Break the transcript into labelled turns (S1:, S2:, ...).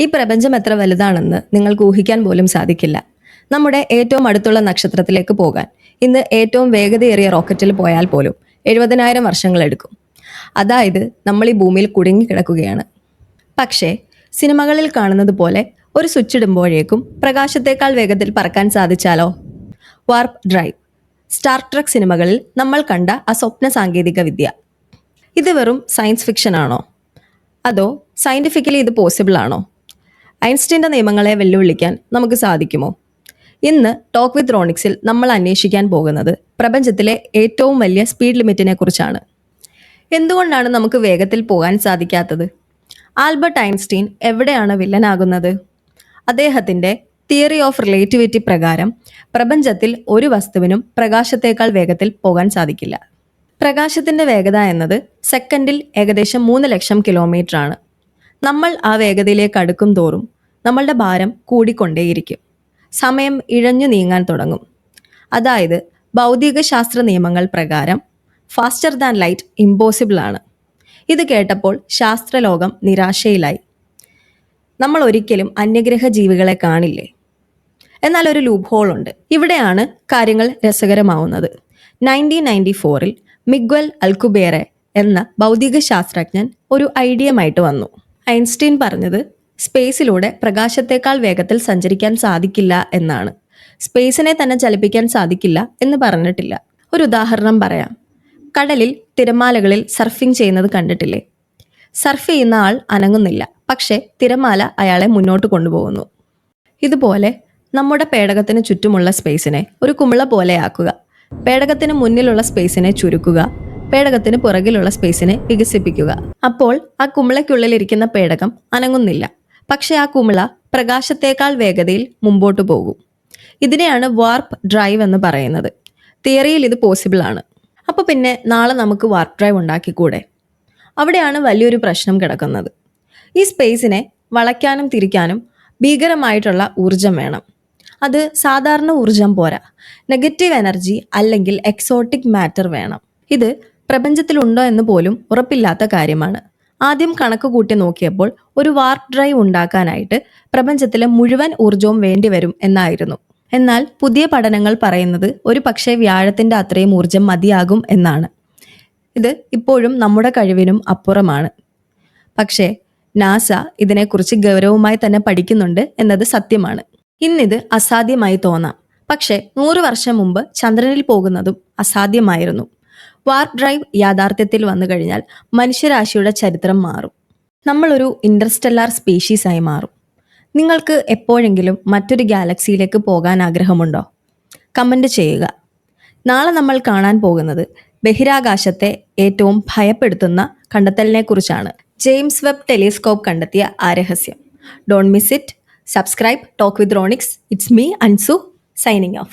S1: ഈ പ്രപഞ്ചം എത്ര വലുതാണെന്ന് നിങ്ങൾക്ക് ഊഹിക്കാൻ പോലും സാധിക്കില്ല. നമ്മുടെ ഏറ്റവും അടുത്തുള്ള നക്ഷത്രത്തിലേക്ക് പോകാൻ ഇന്ന് ഏറ്റവും വേഗതയേറിയ റോക്കറ്റിൽ പോയാൽ പോലും 70,000 വർഷങ്ങളെടുക്കും. അതായത് നമ്മൾ ഈ ഭൂമിയിൽ കുടുങ്ങിക്കിടക്കുകയാണ്. പക്ഷേ സിനിമകളിൽ കാണുന്നത് പോലെ ഒരു സ്വിച്ച് ഇടുമ്പോഴേക്കും പ്രകാശത്തേക്കാൾ വേഗത്തിൽ പറക്കാൻ സാധിച്ചാലോ? വാർപ്പ് ഡ്രൈവ്, സ്റ്റാർ ട്രെക്ക് സിനിമകളിൽ നമ്മൾ കണ്ട ആ സ്വപ്ന സാങ്കേതിക വിദ്യ. ഇത് വെറും സയൻസ് ഫിക്ഷൻ ആണോ? അതോ സയൻറ്റിഫിക്കലി ഇത് പോസിബിൾ ആണോ? ഐൻസ്റ്റീൻ്റെ നിയമങ്ങളെ വെല്ലുവിളിക്കാൻ നമുക്ക് സാധിക്കുമോ? ഇന്ന് ടോക്ക് വിത്ത് റോണിക്സിൽ നമ്മൾ അന്വേഷിക്കാൻ പോകുന്നത് പ്രപഞ്ചത്തിലെ ഏറ്റവും വലിയ സ്പീഡ് ലിമിറ്റിനെ കുറിച്ചാണ്. എന്തുകൊണ്ടാണ് നമുക്ക് വേഗത്തിൽ പോകാൻ സാധിക്കാത്തത്? ആൽബർട്ട് ഐൻസ്റ്റീൻ എവിടെയാണ് വില്ലനാകുന്നത്? അദ്ദേഹത്തിൻ്റെ തിയറി ഓഫ് റിലേറ്റിവിറ്റി പ്രകാരം പ്രപഞ്ചത്തിൽ ഒരു വസ്തുവിനും പ്രകാശത്തേക്കാൾ വേഗത്തിൽ പോകാൻ സാധിക്കില്ല. പ്രകാശത്തിൻ്റെ വേഗത എന്നത് സെക്കൻഡിൽ ഏകദേശം 3 ലക്ഷം കിലോമീറ്റർ ആണ്. നമ്മൾ ആ വേഗതയിലേക്ക് അടുക്കും തോറും നമ്മളുടെ ഭാരം കൂടിക്കൊണ്ടേയിരിക്കും. സമയം ഇഴഞ്ഞു നീങ്ങാൻ തുടങ്ങും. അതായത് ഭൗതിക ശാസ്ത്ര നിയമങ്ങൾ പ്രകാരം ഫാസ്റ്റർ ദാൻ ലൈറ്റ് ഇമ്പോസിബിൾ ആണ്. ഇത് കേട്ടപ്പോൾ ശാസ്ത്രലോകം നിരാശയിലായി. നമ്മൾ ഒരിക്കലും അന്യഗ്രഹ ജീവികളെ കാണില്ലേ? എന്നാൽ ഒരു ലൂപ്പ് ഹോൾ ഉണ്ട്. ഇവിടെയാണ് കാര്യങ്ങൾ രസകരമാവുന്നത്. 1994 മിഗ്വൽ അൽകുബേറെ എന്ന ഭൗതിക ശാസ്ത്രജ്ഞൻ ഒരു ഐഡിയയുമായിട്ട് വന്നു. ഐൻസ്റ്റീൻ പറഞ്ഞത് സ്പേസിലൂടെ പ്രകാശത്തേക്കാൾ വേഗത്തിൽ സഞ്ചരിക്കാൻ സാധിക്കില്ല എന്നാണ്. സ്പേസിനെ തന്നെ ചലിപ്പിക്കാൻ സാധിക്കില്ല എന്ന് പറഞ്ഞിട്ടില്ല. ഒരു ഉദാഹരണം പറയാം. കടലിൽ തിരമാലകളിൽ സർഫിംഗ് ചെയ്യുന്നത് കണ്ടിട്ടില്ലേ? സർഫ് ചെയ്യുന്ന ആൾ അനങ്ങുന്നില്ല, പക്ഷേ തിരമാല അയാളെ മുന്നോട്ട് കൊണ്ടുപോകുന്നു. ഇതുപോലെ നമ്മുടെ പേടകത്തിന് ചുറ്റുമുള്ള സ്പേസിനെ ഒരു കുമിള പോലെയാക്കുക. പേടകത്തിന് മുന്നിലുള്ള സ്പേസിനെ ചുരുക്കുക, പേടകത്തിന് പുറകിലുള്ള സ്പേസിനെ വികസിപ്പിക്കുക. അപ്പോൾ ആ കുമിളയ്ക്കുള്ളിലിരിക്കുന്ന പേടകം അനങ്ങുന്നില്ല, പക്ഷേ ആ കുമിള പ്രകാശത്തേക്കാൾ വേഗതയിൽ മുമ്പോട്ട് പോകും. ഇതിനെയാണ് വാർപ്പ് ഡ്രൈവ് എന്ന് പറയുന്നത്. തിയറിയിൽ ഇത് പോസിബിൾ ആണ്. അപ്പോൾ പിന്നെ നാളെ നമുക്ക് വാർപ്പ് ഡ്രൈവ് ഉണ്ടാക്കിക്കൂടെ? അവിടെയാണ് വലിയൊരു പ്രശ്നം കിടക്കുന്നത്. ഈ സ്പേസിനെ വളയ്ക്കാനും തിരിക്കാനും ഭീകരമായിട്ടുള്ള ഊർജം വേണം. അത് സാധാരണ ഊർജം പോരാ, നെഗറ്റീവ് എനർജി അല്ലെങ്കിൽ എക്സോട്ടിക് മാറ്റർ വേണം. ഇത് പ്രപഞ്ചത്തിലുണ്ടോ എന്ന് പോലും ഉറപ്പില്ലാത്ത കാര്യമാണ്. ആദ്യം കണക്ക് കൂട്ടി നോക്കിയപ്പോൾ ഒരു വാർപ്പ് ഡ്രൈവ് ഉണ്ടാക്കാനായിട്ട് പ്രപഞ്ചത്തിലെ മുഴുവൻ ഊർജവും വേണ്ടിവരും എന്നായിരുന്നു. എന്നാൽ പുതിയ പഠനങ്ങൾ പറയുന്നത് ഒരു പക്ഷേ വ്യാഴത്തിൻ്റെ അത്രയും ഊർജം മതിയാകും എന്നാണ്. ഇത് ഇപ്പോഴും നമ്മുടെ കഴിവിനും അപ്പുറമാണ്. പക്ഷേ നാസ ഇതിനെക്കുറിച്ച് ഗൗരവമായി തന്നെ പഠിക്കുന്നുണ്ട് എന്നത് സത്യമാണ്. ഇന്നിത് അസാധ്യമായി തോന്നാം, പക്ഷേ 100 വർഷം മുമ്പ് ചന്ദ്രനിൽ പോകുന്നതും അസാധ്യമായിരുന്നു. വാർപ്പ് ഡ്രൈവ് യാഥാർത്ഥ്യത്തിൽ വന്നു കഴിഞ്ഞാൽ മനുഷ്യരാശിയുടെ ചരിത്രം മാറും. നമ്മളൊരു ഇൻ്റർസ്റ്റെല്ലാർ സ്പീഷീസായി മാറും. നിങ്ങൾക്ക് എപ്പോഴെങ്കിലും മറ്റൊരു ഗാലക്സിയിലേക്ക് പോകാൻ ആഗ്രഹമുണ്ടോ? കമൻറ്റ് ചെയ്യുക. നാളെ നമ്മൾ കാണാൻ പോകുന്നത് ബഹിരാകാശത്തെ ഏറ്റവും ഭയപ്പെടുത്തുന്ന കണ്ടെത്തലിനെ കുറിച്ചാണ്. ജെയിംസ് വെബ് ടെലിസ്കോപ്പ് കണ്ടെത്തിയ ആ രഹസ്യം. Don't miss it. Subscribe Talk with Ronix. It's me, Ansu, signing off.